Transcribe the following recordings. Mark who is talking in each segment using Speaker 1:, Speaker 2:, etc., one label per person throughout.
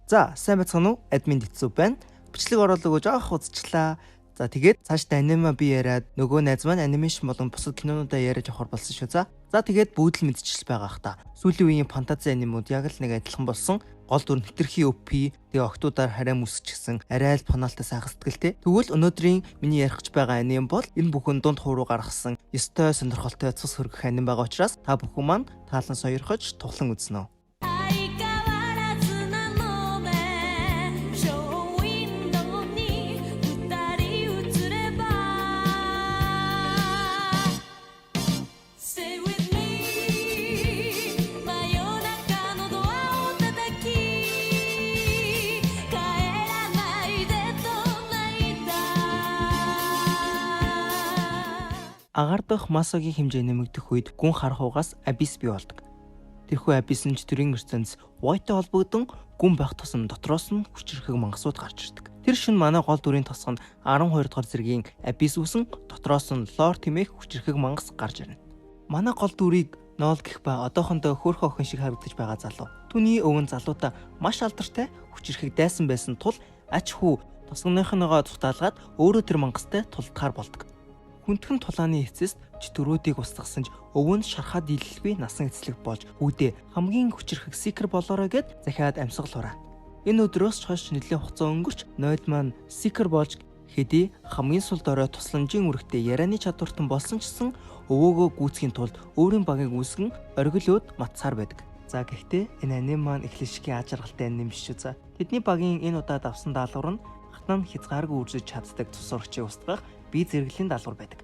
Speaker 1: За, сайн байцгаана уу? Админ Дэцүү байна. Бичлэг оруулаг өгж авах үзчихлаа. За, тэгээд цаашдаа аниме би яриад нөгөө найз маань анимашн болон бусад кинонуудаа яриад явахаар болсон шүү. За, тэгээд бүгд л мэдчихэл байгаа ах та. Сүүлийн үеийн фэнтези анимууд яг л нэг адилхан болсон. Гол дүр хитрхи OP, тэгээ октоудаар хараа мүсчихсэн, арай л фанаалтай сайхан сэтгэлтэй. Тэгвэл өнөөдрийн миний ярих гэж байгаа аним бол энэ бүхэн дунд хууруу гаргасан ёстой сонирхолтой цус хөргөх аним байгаа учраас та бүхэн маань таалан сойрхож тухлан үзнэ. Агардах массагийн хэмжээ нэмэгдэх үед гүн харахуугаас абис бий болдог. Тэрхүү абис нь төрийн ертөнц White-тэй холбогдсон гүн байх тусам дотроос нь хүчирхэг мангасууд гарч ирдэг. Тэр шин манай гол дүрийн тосгонд 12 дугаар зэргийн абис үсэн дотроос нь лор тэмээх хүчирхэг мангас гарч ирнэ. Манай гол дүрийг Ноол гэх ба одоохондоо хөөрхөн охин шиг харагдаж байгаа залуу. Түүний өвөн залуута маш алдартай хүчирхэг дайсан байсан тул ач хүү тосгоныхныгоо цутаалгаад өөрөө тэр мангастай тулдахаар болдог. Хүндхэн тулааны эцэст чөтгөрүүдийг устгасан ч өвөнд шархаад дийлэлгүй насан эцлэг болж үүдээ хамгийн хүчирхэг сикер болоорой гэд захиад амьсгалуураа. Энэ өдрөөс ч хойш нэлээд хугацаа өнгөрч ноёд маань сикер болж хэдий хамгийн сул дорой тусламжийн үрэгтэй ярианы чадвартан болсон чсэн өвөөгөө гүйцэхийн тулд өөрийн багийг үүсгэн оргилөөд матсаар байдаг. За гэхдээ энэ аним маань эхлэшгийн аж аргалтай аним биш үү. Тэдний багийн энэ удаад авсан даалгавар нь хатан хязгааргүй үржиж чаддаг цус урагчийг устгах бие зэрэглэлийн даалгавар байдаг.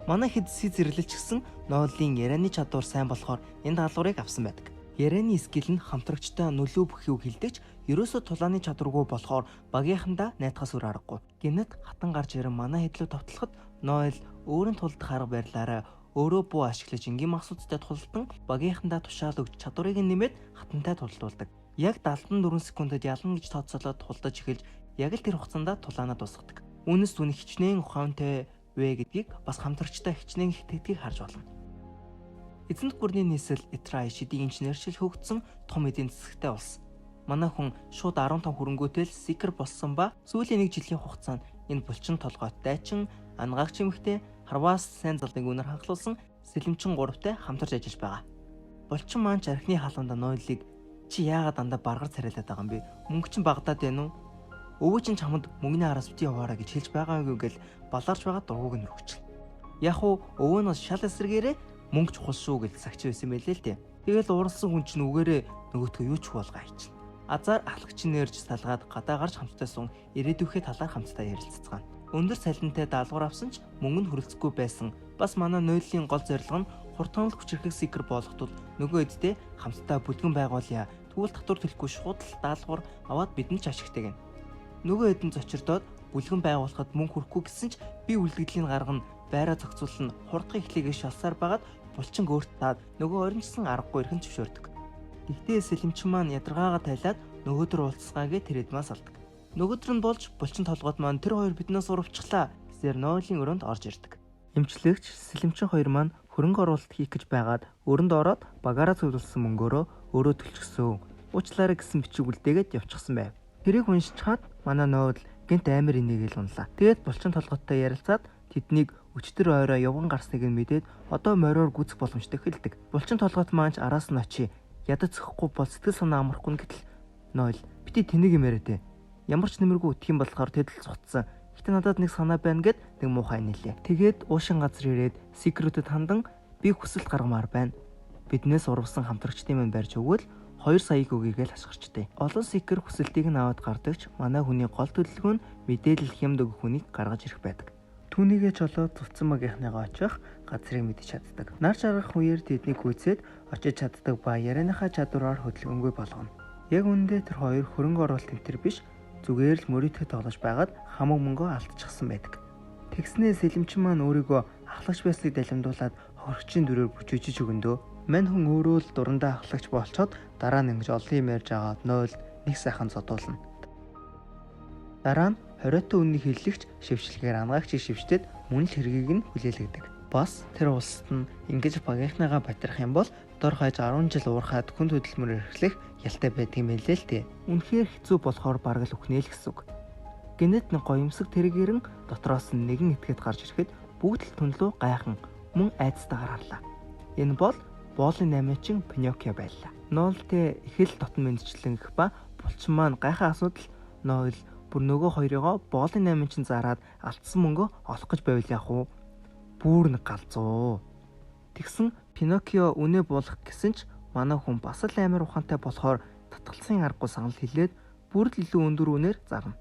Speaker 1: Манай хэдсий зэрэглэлч гисэн ноолын ярианы чадвар сайн болохоор энэ даалгаврыг авсан байдаг. Ярианы скил нь хамтрагчтай нөлөө бүхийг хилдэгч ерөөсө тулааны чадваргүй болохоор багийнхандаа найдахаас өөр аргагүй. Гэнэт хатан гарч ирэн манай хэдлүү товтлоход ноол өөрийн тулдах арга барилаараа өөрөө буу ашиглаж энгийн махсуудтай тулдан багийнхандаа тушаал өгч чадварыг нэмээд хатантай тулдуулдаг. Яг 74 секундэд ялна гэж тооцоолоод тулдаж эхэлж яг л тэр хугацаанд тулаанаа дуусгадаг. Үүнээс түүний хичнээн ухаантай вэ гэдгийг бас хамтрагчтай хичнээн итгэдгийг харж болно. Эзэнт гүрний нийслэл Итрай шидийн инженерчил хөгжсөн том эдийн засагтай улс. Манай хүн шууд 15 хөрөнгөтэй л сикер болсон ба сүүлийн 1 жилийн хугацаанд энэ булчин толгойт дайчин, ангаагч эмэгтэй, харваас сайн залыг үнээр ханхлуулсан сэлэмчин 3-тай хамтарч ажиллаж байгаа. Булчин маань ч архины хаалганд нойлыг чи яагаад дандаа баргар царайлаад байгаа юм бэ? Мөнгө чинь багдаад байна уу? Өвөө чинь чамд мөнгөний араас бити яваараа гэж хэлж байгаагүй гэл баларч байгаа дургуг нь өргөчл. Яг уу өвөө нь шал эсрэгээрээ мөнгө чухал шүү гэж сагч байсан байлээ л дээ. Тэгэл уралсан хүн чинь үгээрээ нөгөөтгөө юу ч болгоо хайчихна. Азар ахлагч нэрж салгаад гадаа гарч хамттай сун ирээдүйхээ талаар хамтдаа ярилццгаана. Өндөр салентай даалгавар авсан ч мөнгө нь хүрэлцэхгүй байсан. Бас манай нойлын гол зорилго нь хурдхан хүчирхэг сикер болох тул нөгөө эдтэй хамтдаа бүлгэн байгуулъя. Тэгвэл татвар төлөхгүй шууд даалгавар аваад бидэнд ч ашигтай гэнэ. Нөгөө эдэн зочирдоод бүлгэн байгуулахад мөнгө хүрэхгүй гэсэн ч би үлдгэдлийн гаргана байраа зохицуулна хурдхан эхлэгээ шалсаар байгаад булчин өөрт таад нөгөө оринчсан аргагүй ирхэн зөвшөөрдөг. Гэхдээ сэлэмчин маань ядаргаагаа тайлаад нөгөөдөр уулзсгаагээ тэр эдмээс алдаг. Нөгөөдөр нь болж булчин толгойд маань тэр хоёр биднээс урвчихлаа гэсээр нойлын өрөөнд орж ирдэг. Эмчлэгч сэлэмчин хоёр маань хөрөнгө оруулалт хийх гэж байгаад өрөнд ороод багаараа зөвлөсөн мөнгөөрөө өөрөө төлчихсөн. Уучлаарай гэсэн бичиг үлдээгээд явчихсан байв. Тэрийг уншичаад манай ноол гэнт амар инээгээл унлаа. Тэгээд булчин толгойтой ярилцаад тэднийг өчтөр ойроо явган гарсныг нь мэдээд одоо мориор гүцэх боломжтой хэлдэг. Булчин толгойт маанч араас нь очие. Ядаж зөхгүй бол сэтгэл санаа амархгүй гэтэл ноол бити тэнийг юм яриад. Ямар ч нэмэргүй утх юм болохоор тэдэл цуцсан. Гэтэ надад нэг санаа байна гэд нэг муухай нэлээ. Тэгээд уушин газар ирээд секретэд хандан би хүсэлт гаргамаар байна. Биднээс урвсан хамтрагчдын минь барьж өгвөл 2 саяг өгье гэж хашгирчтэй. Олон сикер хүсэлтийг нь аваад гардагч манай хүний гол төлөвлөгөө нь мэдээлэл хямд өгөх хүнийг гаргаж ирэх байдаг. Түүнийгээ чолоо цуцсан багийнхныгаа очих газрыг мэдэж чаддаг. Нар жаргах үеэр тэднийг гүйцээд очиж чаддаг ба ярианыхаа чадвараар хөдөлгөөнгүй болгоно. Яг үүндээ тэр хоёр хөрөнгө оруулалт тэмтэр биш зүгээр л мөрийтэй тоглож байгаад хамаг мөнгөө алдчихсан байдаг. Тэгснээ сэлэмчин маань өөрийгөө ахлагч байсныг далимдуулаад хоригчийн дүрээр бүжижиж өгөндөө мань хүн өөрөө л дурандаа ахлагч болцоод дараа нь ингэж олон юм ярьж агаад нойл нэг сайхан зодуулна. Дараа нь хориотой үннийг хэллэгч шившлэгээр ангаагчийг шивштэд мөн л хэргийг нь хүлээлгдэг. Бас тэр улсад нь ингэж багийнхныгаа батрах юм бол дор хаяж 10 жил уурхаад хүн хөдөлмөр эрхлэх ялтай байдаг юм хэлээ л дээ. Үнэхээр хэцүү болохоор бараг л үхнээ л гэсэн үг. Гэнэт нэг гоёмсог тэрэгэрэн дотроос нь нэгэн этгээд гарч ирэхэд бүгд л түнлүү гайхан мөн айцтайгаар харлаа. Энэ бол боолын наймаачин Пиноккио байлаа. Нойлтэй их л дотн мэдчлэн гэх ба булчин маань гайхаа асуудал Нойл бүр нөгөө хоёрыгоо боолын наймаачин зараад алдсан мөнгөө олох гэж байвал яах вэ? Бүр нэг галзуу. Тэгсэн Пиноккио үнэ буулгах гэсэн ч манай хүн бас л амар ухаантай болохоор татгалзахын аргагүй санал хэлээд бүр л илүү өндөр үнээр зарна.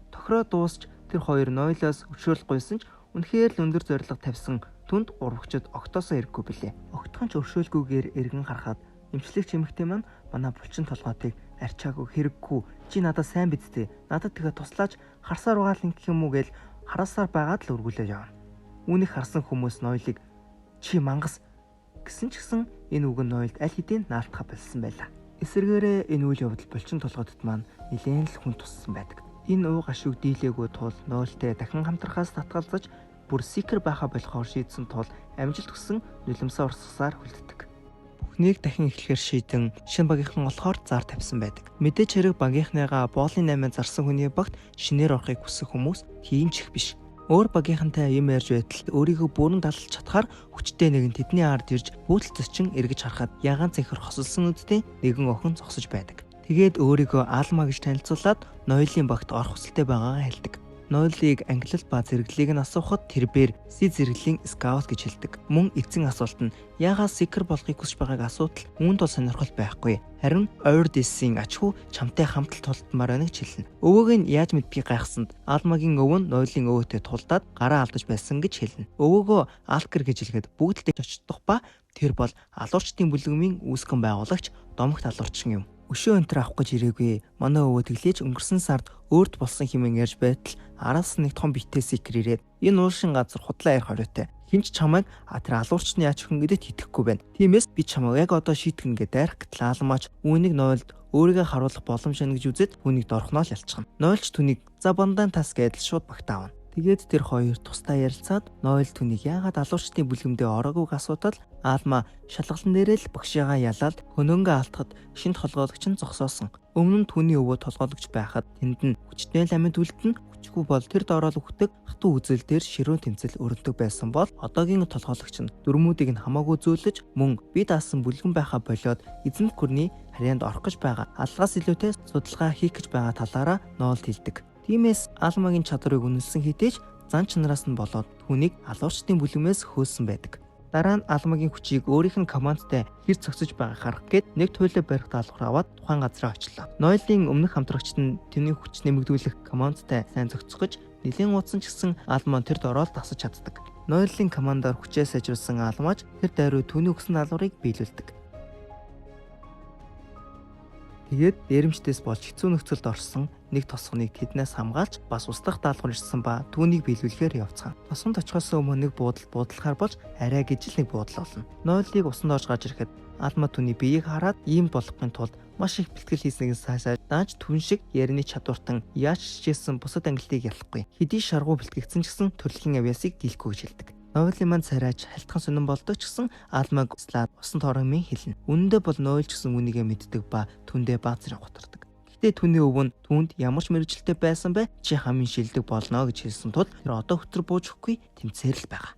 Speaker 1: Тохироо дуусч тэр хоёр Нойлоос өшөөлөх гуйсан ч үнэхээр л өндөр зориг тавьсан түнд урвагчд огтоосоо ирэхгүй билээ. Огтхон ч өршөөлгүйгээр эргэн харахад эмчлэгч эмэгтэй маань манай булчин толгоотыг арчаагүй хэрэггүй чи надад сайн бидтэй надад тэгээ туслаач харсаар байгаа л ингэх юм уу гэж хараасаар байгаад л өргүүлээ явна. Үүнийг харсан хүмүүс Нойлыг чи мангас гэсэн ч гэсэн энэ үг нь Нойлд аль хэдийн наалтах болсон байлаа. Эсвэргээрээ энэ үйл явдал булчин толгойдод маань нэлээд л хүн туссан байдаг. Энэ уу гашууг дийлээгүй тул Нойлтэй дахин хамтрахаас татгалзаж бүр сикер байха болохоор шийдсэн тул амжилт хүссэн нулимсаа урсгасаар хүлддэг. Бүхнийг дахин эхлэхээр шийдэн шинэ багийнхан олохоор зар тавьсан байдаг. Мэдээж хэрэг багийнхныгаа боолын 8 зарсан хүний багт шинээр орохыг хүсэх хүмүүс тийм ч их биш. Өөр багийнхантай юм ярьж байтал өөрийгөө бүрэн далж чадхаар хүчтэй нэгэн тэдний ард ирж бүүтэл зочин эргэж харахад ягаан цэнхэр хосолсон үдтэй нэгэн охин зогсож байдаг. Тэгээд өөрийгөө Алма гэж танилцуулаад Нойлын багт орох хүсэлтэй байгаагаа хэлдэг. Нойлыг ангилал ба зэрэглэлийг нь асуухад тэрээр си зэрэглийн скаут гэж хэлдэг. Мөн эцсийн асуулт нь яагаад сикер болохыг хүсэж байгааг асуутал үүнд бол сонирхол байхгүй. Харин Ойрдисийн ачхүү чамтай хамтал тулдмаар байна гэж хэлнэ. Өвөөг нь яаж мэдгийг гайхсанд Алмагийн өвөө нь Нойлын өвөөтэй тулдаад гараа алдаж байсан гэж хэлнэ. Өвөөгөө Алкер гэж хэлгээд бүгддээ очдох ба тэр бол алуурчдын бүлэгмийн үүсгэн байгуулагч Домогт алуурчин юм. Өшөө өнтер авах гэж ирээгүй. Манай өвөө тэглээж өнгөрсөн сард өөрт болсон хэмээн ярьж байтал араас нэг том битээ сикер ирээд энэ уушин газар худлаа ярих хориотой. Хинч чамайг тэр алуурчны ач хүн гэдэгт итгэхгүй байна. Тиймээс би чамайг яг одоо шийтгэн гэж дайрах гэтэл Алмаач үүнийг Нойлд өөрийгөө харуулах боломж байна гэж үзээд түүнийг дорхноо л ялцхан. Нойлч түүнийг за бандан тас гэдэл шууд багтаавна. Тэгээд тэр хоёр тусдаа ярилцаад Нойл түүнийг яагаад алуурчдын бүлгэмдээ ороогүй асуудал Алма шалгалан дээрээ л багшигаа ялаад хөнөөнгөө алдахад шинэ толгойлогч нь зогсоосон. Өмнө нь түүний өвөө толгойлогч байхад тэнд нь хүчтэй амьд үлдэн хүчгүй бол тэр доорол үхдэг хатуу үзэл дээр ширүүн тэмцэл өрнөдөг байсан бол одоогийн толгойлогч нь дөрмүүдийг нь хамаагүй зөөлөж мөн бие даасан бүлгэн байхаа болоод эзэнт гүрний харьяанд орох гэж байгаа алгаас илүүтэй судалгаа хийх гэж байгаа талаараа Нойлд хэлдэг. Тиймээс Алмагийн чадрыг үнэлсэн хэдийч зан чанараас нь болоод түүнийг алуурчдын бүлгэмээс хөөсөн байдаг. Дараа нь Алмагийн хүчийг өөрийнх нь командтай хэр зогсож байгааг харах гээд нэг туйлаа барих даалгавар аваад тухайн газраа очлоо. Нойлын өмнөх хамтрагчид нь түүний хүч нэмэгдүүлэх командтай сайн зохицохож нэлийн уудсан ч гэсэн Алма тэр дороо тасаж чаддаг. Нойлын командаар хүчээ сайжруулсан Алмаач тэр дайруу түүний өгсөн даалгаврыг биелүүлдэг. Тэгээд дээрэмчдээс болж хэцүү нөхцөлд орсон нэг тосгоныг тэднээс хамгаалж бас устдах даалгавар ирсэн ба түүнийг биелүүлэхээр явцгаан. Тосгонд очихоос өмнө нэг буудлахаар болж арай гэж л нэг буудал олно. Нойлыг усанд орж гарч ирэхэд Алма түүний биеийг хараад ийм болохын тулд маш их бэлтгэл хийснээс цаашаа дааж түн шиг ярины чадвартан яаж хичээсэн бусад ангиллыг ялахгүй. Хэдий шаргуу бэлтгэгдсэн ч гэсэн төрөлхийн авьяасыг дийлэхгүй гэж хэлдэг. Нойлын манд царайч халтхан сонирн болдог ч гэсэн Алмаг услаад усан торомын хэлнэ. Үнэндээ бол Нойл ч гэсэн үнийгээ мэддэг ба түндээ бааз зэрэг готордог. Гэхдээ түүний өвөө нь түүнд ямар ч мэрэгчлээ байсан бай чи хамын шилдэг болно гэж хэлсэн тул тэр одоо хөтөр бууж өгөхгүй тэмцээр л байгаа.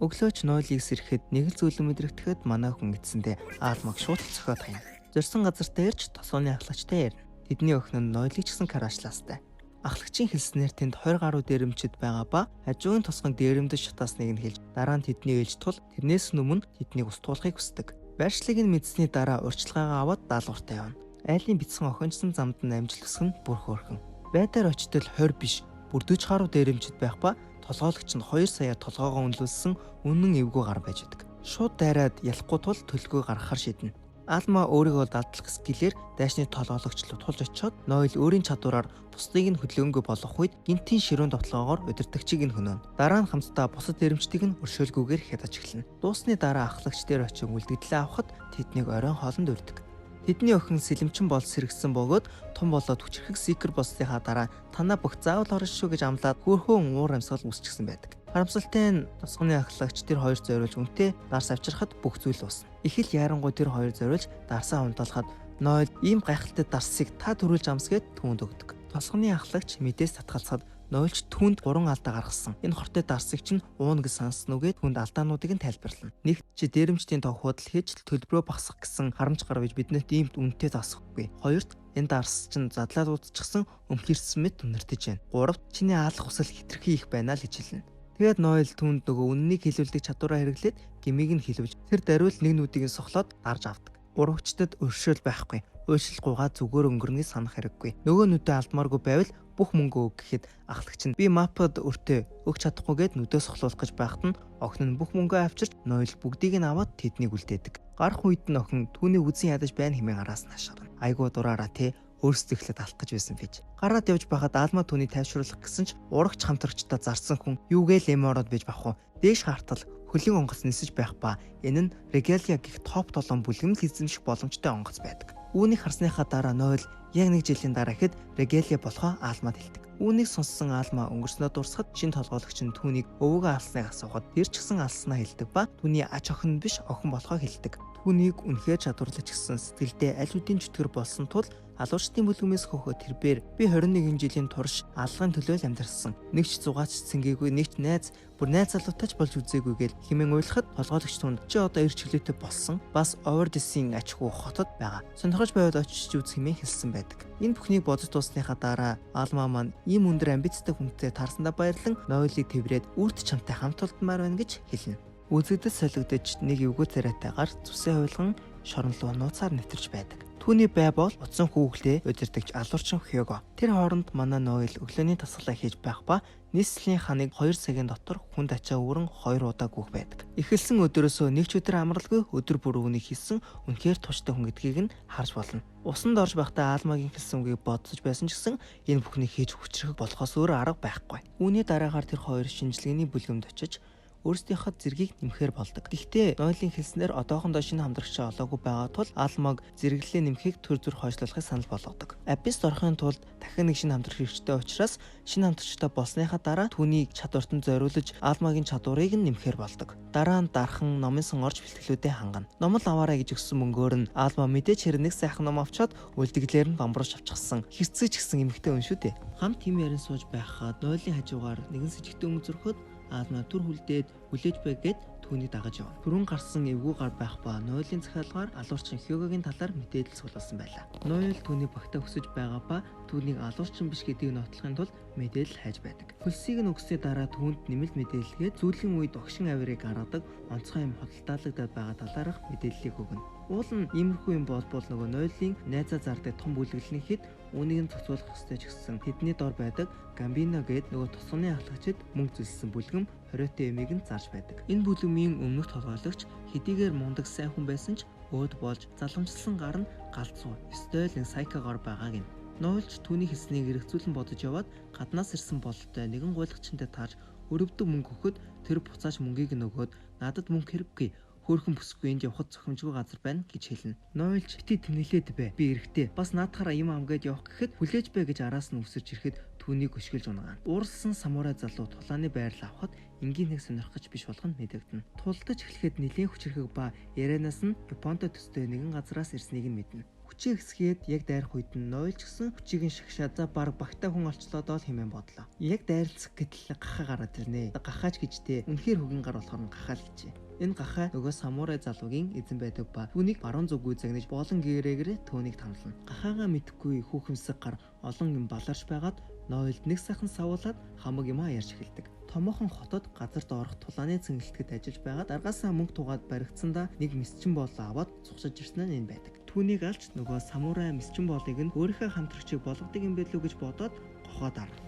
Speaker 1: Өглөөч Нойлыг сэрхэд нэг л зүйлэн мэдрэгдэхэд манай хүн эцэндээ Алмаг шууд цохиод хаяна. Зорсон газартаа ирж тосооны ахлагчтай ярина. Тэдний охин нь Нойлыг ч гэсэн караачлаастай. Ахлагчийн хэлснээр тэнд 20 гаруй дээрэмчид байгаа ба хажуугийн тосгон дээрэмдэж шатаасныг нь хэлж дараа нь тэдний ээлж тул тэрнээс өмнө тэднийг устгуулахыг хүсдэг. Байршлыг нь мэдсэний дараа урьдчилгаагаа аваад даалгавартай явна. Айлын бицсэн охинчсан замд нь амжилт өсгөн бүр хөөрхөн. Байдаар очтол 20 биш бүр 40 гаруй дээрэмчид байх ба толгойлогч нь 2 сая толгоогоо үнэлүүлсэн үнэн эвгүй гар байж байдаг. Шууд дайраад ялахгүй тул төлгөө гаргахаар шийднэ. Алма өөрийгөө дадлах скилээр дайшны толгойлогчлог тулж очиод Нойл өөрийн чадвараар бусдыг нь хөдөлгөөнгөө болгох үед гинтийн ширүүн довтлогоогоор удирдагчийг нь хөнөөн. Дараа нь хамтдаа бусад дэрэмчдийг нь өршөөлгүйгээр хятаж эхэлнэ. Дуусны дараа ахлагч дээр очиж үлдэгдлээ авахд тэднийг оройн хоолнд өрдөг. Тэдний охин сэлэмчин бол сэргсэн бөгөөд том болоод хүчрхэг сикер болсныхаа дараа танаа бүх заавал орно шүү гэж амлаад хөөхөн уур амьсгал үсчихсэн байдаг. Харамсалтай нь тосгоны ахлагч тэр хоёр зориулж үнтэй дарс авчрахад бүх зүйл усна. Их л ярангуй тэр хоёр зориулж дарсаа унтаалахад Ноэл ийм гайхалтай дарсыг та төрүүлж амсгээд түүнд өгдөг. Тосгоны ахлагч мэдээс татгалцахад Ноэлч түүнд 3 алдаа гаргасан. Энэ хортой дарсыг чинь уун гэж сансан үгээд түүнд алдаануудыг нь тайлбарлана. Нэгт чи дээрэмчдийн тог худал хийж төлбөрөө багасгах гэсэн харамж гаргаж биднэрт иймд үнэтэй засахгүй. Хоёрт энэ дарс чинь задлаад удчихсан өмхирсэн мэт үнэртэж байна. Гуравт чиний аалах хүсэл хитрхи их байна л гэж хэлнэ. Тэгээд Ноэл түүнд нөгөө үннийг хэлүүлдэг чадвараа хэрэглээд гмийг нь хэлвэж тэр даруйл нэг нүдийг нь сохлоод дарж авдаг. Урагчдад өршөөл байхгүй. Уйшилгуугаа зүгээр өнгөрнөгийг санах хэрэггүй. Нөгөө нүдээ алдмааргүй байвал бүх мөнгөө өг гэхэд ахлагч нь би мапад өртөө өгч чадахгүйгээд нүдээ сохлуулах гэж байхад нь охин нь бүх мөнгөө авчирч Ноэл бүгдийг нь аваад тэднийг үлдээдэг. Гарах үед нь охин түүний үзэн ядаж байна хэмээн араас нь хашгирна. Айгуу дураараа те өөрсдөө ихлэд алах гэж байсан фиж. Гараад явж байхад Аалма түүний тайвшруулах гэсэн ч урагч хамтрагчдаа зарсан хүн юугээл эмороод биж бах уу. Дээш хартал хөлийн онгоц нисэж байх ба энэ нь Регалия гэх топ 7 бүлгэмэл эзэмших боломжтой онгоц байдаг. Үүнийг харсныхаа дараа Ноэл яг 1 жилийн дараа ихэд Регалия болохоо Аалмад хэлдэг. Үүнийг сонссон Аалма өнгөрснөө дурсахад шин толгойлогч нь түүнийг өвөөгөө алсныг асуухад тэр ч гэсэн алснаа хэлдэг ба түүний ач охин биш охин болохоо хэлдэг. Түүнийг үнэхээр чадварлаж гисэн сэтгэлдээ аль хэдийн чөтгөр болсон тул алуурчдын бүлгэмээс хөхөд тэрбээр би 21 жилийн турш алгын төлөө амьдарсан. Нэг ч зугаач цэнгээгүй, нэг ч найз бүр найз залуутаач болж үзээгүй гэл хэмээн уйлахад толгойлогч түнд чи одоо эрч хөлөөтэй болсон бас Овerdisийн ачгүй хотод байгаа. Сонирхож байвал очиж үз хэмээн хэлсэн байдаг. Энэ бүхнийг бодож дуусныхаа дараа Аалма маань ийм өндөр амбицтай хүнтэй таарсандаа баярлан Ноэлийг тэврээд үрд чамтай хамт олдмаар байна гэж хэлнэ. Үзэгдэл солигдож нэг эвгүй царайтайгаар зүсээ хуйлган шорон руу нууцаар нэвтэрч байдаг. Түүний бай бол утсан хүүхлээ удирдахч алуурчин Хьюго. Тэр хооронд манай Ноэл өглөөний тасгалаа хийж байх ба нийслэлийн ханыг 2 цагийн дотор хүнд ачаа өрн 2 удаа гүйх байдаг. Эхэлсэн өдрөөсөө нэг ч өдөр амралгүй өдөр бүр үүнийг хийсэн үнэхээр туштай хүн гэдгийг нь харж болно. Усанд орж байхдаа Аалмагийн хэлсэн үгийг бодсож байсан ч гэсэн энэ бүхнийг хийж хүчрэх болохоос өөр арга байхгүй. Үүний дараагаар тэр хоёр шинжилгээний бүлгэмд очиж өөрсдийнхөө зэргийг нэмэхээр болдог. Гэхдээ Ноэлийн хэлснээр одоохондоо шинэ хамтрагчаа олоогүй байгаа тул Аалмаг зэрэглэлээ нэмэхийг төр зүр хойшлуулахыг санал болгодог. Абис орохын тулд дахин нэг шинэ хамтрагч хэрэгтэй учраас шинэ хамтрагчтай болсныхаа дараа түүний чадварт нь зориулж Аалмагийн чадварыг нь нэмэхээр болдог. Дараа нь дархан номын сон орж бэлтгэлүүдэд хангана. Ном л аваарай гэж өгсөн мөнгөөр нь Аалма мэдээж хэрэг нэг сайхан ном авчаад үлдэглээр нь бамбарч авчихсан. Хэрцгийч гисэн эмэгтэй хүн шүү дээ. Хамт тийм ярин сууж байхад Ноэлийн хажуугаар нэгэн сэжигтэй өнгө зөрөхөд Аалма түр хүлдээд хүлээж байгээд түүнийг дагаж явна. Түрүүн гарсан эвгүй гар байх ба Ноэлийн захиалгаар алуурчин Хьюгогийн талаар мэдээлэл суулгасан байлаа. Ноэл түүний багтаа хүсэж байгаа ба түүнийг алуурчин биш гэдгийг нотлохын тулд мэдээлэл хайж байдаг. Хөлсийг нь өгсөний дараа түүнд нэмэлт мэдээлэлгээд зүйлийн үед огшин авирыг гаргадаг онцгой юм хөдөлтаалагдаад байгаа талаарх мэдээллийг өгнө. Уул нь иймэрхүү юм бол нөгөө Ноэлийн найзаа зардаг том бүлэглэлийн хэд үүнийг нь цуцуулах ёстой ч гэсэн тэдний дор байдаг Гамбино гээд нөгөө тусганы ахлагчид мөнгө зөлсөн бүлгэм хориотой эмийг нь зарж байдаг. Энэ бүлгэмийн өмнөх толгойлогч хэдийгээр мундаг сайн хүн байсан ч өөд болж залгамжлсан гар нь галзуу стил нэг сайкогоор байгааг нь. Ноэлч түүний хэлснийг эргцүүлэн бодож яваад гаднаас ирсэн бололтой нэгэн гуйлагчтай таарж өрөвдөг мөнгө өгөхөд тэр буцааж мөнгийг нь өгөөд надад мөнгө хэрэггүй хөөрхөн бүсгүй энд явахд зохимжгүй газар байна гэж хэлнэ. Ноэлч бити тэнэлээд бай. Би эрэхтэй. Бас наадахаараа юм амгээд явах гэхэд хүлээж бай гэж араас нь үсэрч ирэхэд түүнийг өшгөлж унагаана. Ууралсан самурай залуу тулааны байрлал авахд энгийн нэг сонирхож биш болох нь мэдэгдэнэ. Тулдаж эхлэхэд нэлийн хүчрхэг ба ярианаас нь Японтой төстэй нэгэн газраас ирснийг нь мэднэ. Хүчээ хэсгээд яг дайрах үед нь Ноэлч гисэн хүчийг нь шагшаад за баг багтаа хүн олчлоодоо л хэмээн бодлоо. Яг дайралцах гэтэл гахаа гараад ирнэ. Гахаач гэжтэй үнэхээр хөгийн гар болохоор нь гахаа л гэжээ. Энэ гахаа нөгөө самурай залуугийн эзэн байдаг ба түүнийг баруун зүггүй загнаж болон гэрээгээр түүнийг тамлана. Гахаагаа мэдхгүй хүүхэмсэг гар олон юм баларч байгаад Ноэлд нэг сайхан савуулаад хамаг юмаа ярьж эхэлдэг. Томоохон хотод газарт орох тулааны цэнгэлтгэд ажиллаж байгаад аргаасаа мөнгө тугаад баригдсандаа нэг месчин боолоо аваад цугшиж ирсэн нь энэ байдаг. Түүнийг алж нөгөө самурай месчин боолыг нь өөрийнхөө хамтрагчийг болгодог юм байлгүй гэж бодоод гохоод арна.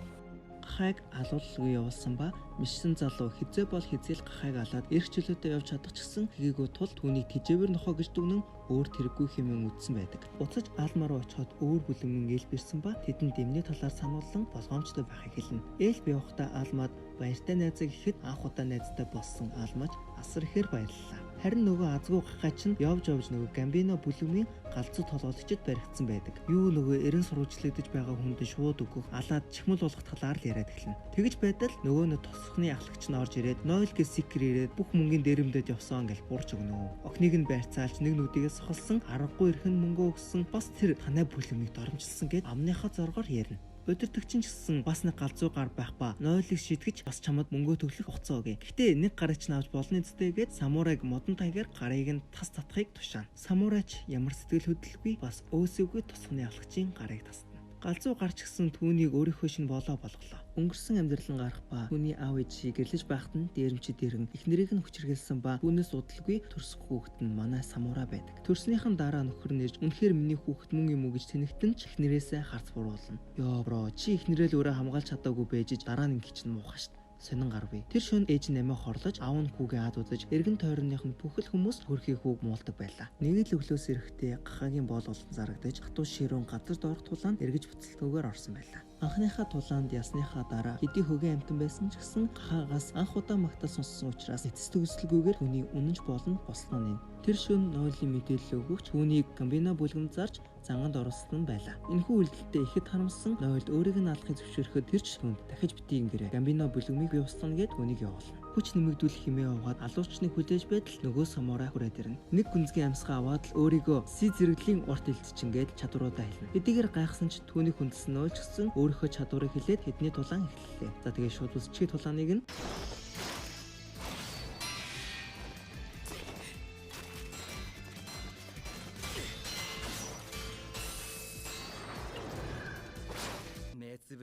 Speaker 1: Гахайг алуулгүй явуулсан ба мишсэн залуу хизээ бол хизээл гахайг алаад эрх чөлөөтэй явж чадах ч гэсэн хийгээгүй тул түүнийг тижээвэр нохоо гэж дүгнэн өөр тэрэггүй хэмээн үзсэн байдаг. Буцаж Алмаа руу очиход өөр бүлэнгэн ээлж бирсэн ба тэдэнд дэмний талаар сануулсан болгоомжтой байхыг хэлнэ. Ээлж бий явахдаа Алмаад баяртай найзаа гэхэд анх удаа найзтай болсон Алмаач асар ихээр баярлалаа. Харин нөгөө азгүй гахаа чинь явж нөгөө Гамбино бүлэгмийн галзуу толгойлогчд баригдсан байдаг. Юу нөгөө эрен сурвалжлагдаж байгаа хүнд шууд өгөх, алаад чихмэл болгох талаар л яриад эхэлнэ. Тэгэж байтал нөгөө нь тосхны ахлагч нь орж ирээд Нойл гэж сикер ирээд бүх мөнгөний дээрэмдэд явсан гэж бурж өгнө. Охиныг нь байрцаалж нэг нүдийгээ сохолсон, аргагүй эрхэн мөнгө өгсөн, бас тэр танай бүлэгмийг доромжилсан гэд амныхаа зоргоор ярина. Өдөртөгчин ч гэсэн бас нэг галзуу гар байх ба Нойлыг шийтгэж бас чамд мөнгө төглөх хугацаа өгье. Гэхдээ нэг гарыг ч авч болно зүтэй гэд самурайг модон тайгаар гарыг нь тас татахыг тушаана. Самурайч ямар сэтгэл хөдлөлгүй бас өөсөөгүй тусганы авлагчийн гарыг тасна. Галзуу гарч гисэн түүнийг өөрийнхөө шинэ болоо болголоо. Өнгөрсөн амьдрал нь гарах ба түүний аав ээж гэрлэж байхад нь дээрэмчид ирэн их нэрийг нь хүчрхийлсэн ба түүнээс удалгүй төрсөх хүүхэд нь манай самурай байдаг. Төрснийхэн дараа нөхөр нь ирж үнэхээр миний хүүхэд мөн юм уу гэж тэнэгтэн ч их нэрээсээ харц буруулна. Ёо бро чи их нэрэл өөрөө хамгаалж чадаагүй бэжж дараа нь ингэ чинь муухай штт. Сонин гарвэ. Тэр шөнө ээж нэмээ хорлож аав нь хүүгээ ад удаж эргэн тойрных нь бүхэл хүмүүс хөрхийг хүүг муулдаг байлаа. Нэг л өглөөс эрэхтэй гахагийн боол олон зарагдаж хатуу ширүүн газар доорх тулаанд эргэж буцалтгүйгээр орсон байлаа. Анхныхаа тулаанд ясныхаа дараа хэдий хөгийн амтан байсан ч гэсэн гахаагаас анх удаа магтаа сонссон учраас эцэс төгсөлгүйгээр түүний үнэнч болно бослоо нэ. Тэр шөнө Нойлын мэдээлэл өгөгч түүнийг Гамбино бүлгэм зарж занганд оруулсан байлаа. Энэхүү үйлдэлтэй ихэд харамссан Нойлд өөрийг нь алахыг зөвшөөрөхөд тэр ч түнд дахиж битгий ингэрээ Гамбино бүлгэмийг бий устгана гэд түүнийг явуулна. Хүч нэмэгдүүлэх хэмээн угаад алуучныг хүлээж байтал нөгөө самурай хүрээд ирнэ. Нэг гүнзгий амьсгаа аваад л өөрийгөө си зэрэглийн урт элтчингээд чадваруудаа хэлнэ. Эдгээр гайхсан ч түүний хүндсэн Нойл ч гэсэн өөрийнхөө чадварыг хэлээд тэдний тулаан эхэллээ. За тэгээ шууд үсчгийн тулааныг нь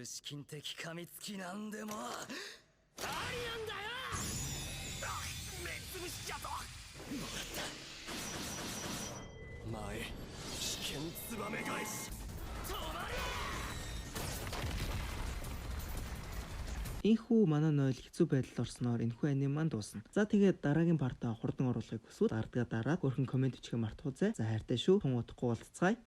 Speaker 2: 滅金的噛みつきなんでもありなんだよ。目つぶしちゃともらった前危険ツバメ返し止まれ。
Speaker 1: Инхүү манай Нойл хэцүү байдалд орсноор энэхүү аним маань дуусна. За тэгээд дараагийн партаа хурдан оруулахыг хүсвэл ардгаа дараад өөрхөн комент бичихээ мартахгүй зэ. За хайртай шүү. Тун удахгүй уулзцгаая.